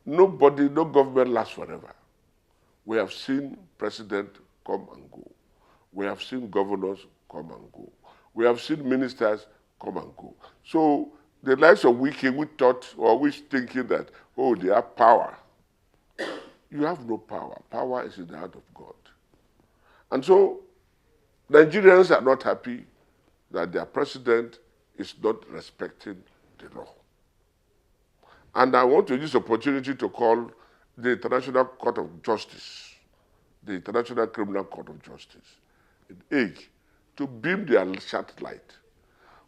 Nobody, no government lasts forever. We have seen president come and go. We have seen governors come and go. We have seen ministers come and go. So the likes of Wike, we thought, or we thinking that, oh, they have power. You have no power. Power is in the hand of God. And so Nigerians are not happy that their president is not respecting the law. And I want to use the opportunity to call the International Court of Justice, the International Criminal Court of Justice, in Hague, to beam their light.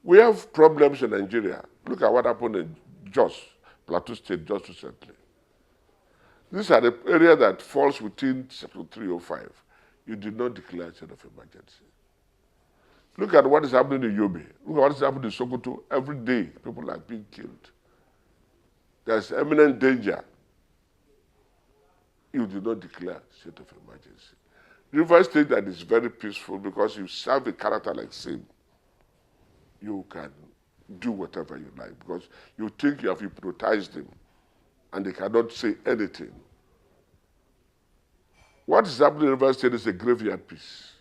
We have problems in Nigeria. Look at what happened in Jos, Plateau State, just recently. These are the area that falls within Section 305. You did not declare a state of emergency. Look at what is happening in Yobe. Look at what is happening in Sokoto. Every day, people are being killed. There's imminent danger. You did not declare state of emergency. Rivers State that is very peaceful because you serve a character like Sim. You can do whatever you like because you think you have hypnotized them and they cannot say anything. What is happening in Rivers State is a graveyard peace.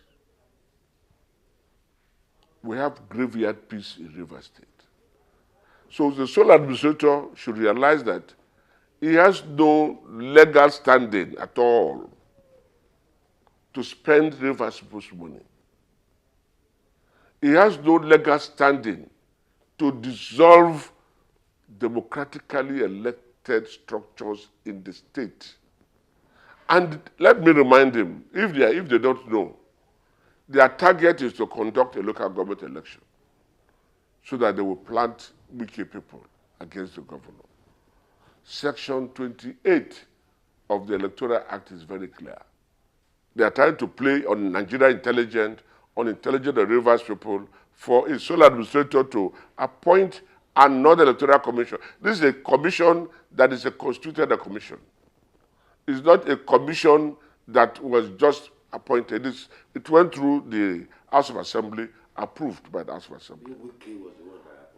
We have graveyard peace in Rivers State. So the sole administrator should realize that he has no legal standing at all to spend Rivers people's money. He has no legal standing to dissolve democratically elected structures in the state. And let me remind him, if they don't know, their target is to conduct a local government election so that they will plant wicked people against the governor. Section 28 of the Electoral Act is very clear. They are trying to play on Nigeria intelligent, on intelligent and Rivers people for a sole administrator to appoint another electoral commission. This is a commission that is a constituted commission. It's not a commission that was just appointed. It went through the House of Assembly, approved by the House of Assembly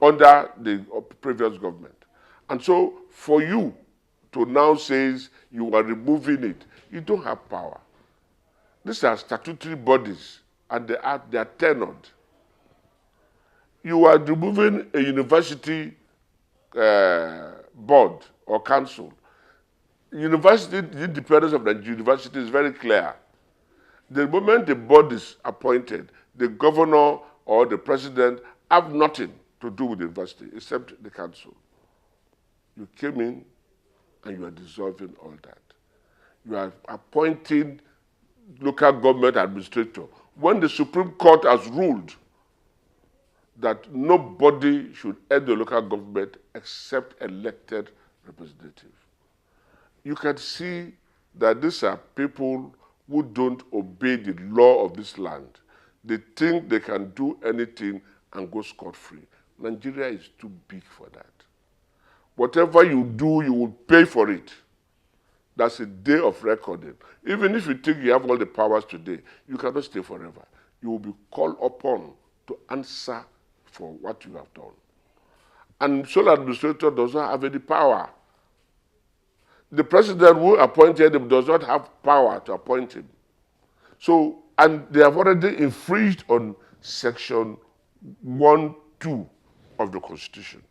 under the previous government. And so for you to now say you are removing it, you don't have power. These are statutory bodies and they are tenured. You are removing a university board or council. University, the independence of the university is very clear. The moment the board is appointed, the governor or the president have nothing to do with the university except the council. You came in and you are dissolving all that. You are appointing local government administrator when the Supreme Court has ruled that nobody should head the local government except elected representative. You can see that these are people who don't obey the law of this land. They think they can do anything and go scot-free. Nigeria is too big for that. Whatever you do, you will pay for it. That's a day of recording. Even if you think you have all the powers today, you cannot stay forever. You will be called upon to answer for what you have done. And sole administrator does not have any power. The president who appointed him does not have power to appoint him. So, and they have already infringed on Section 1(2) of the Constitution.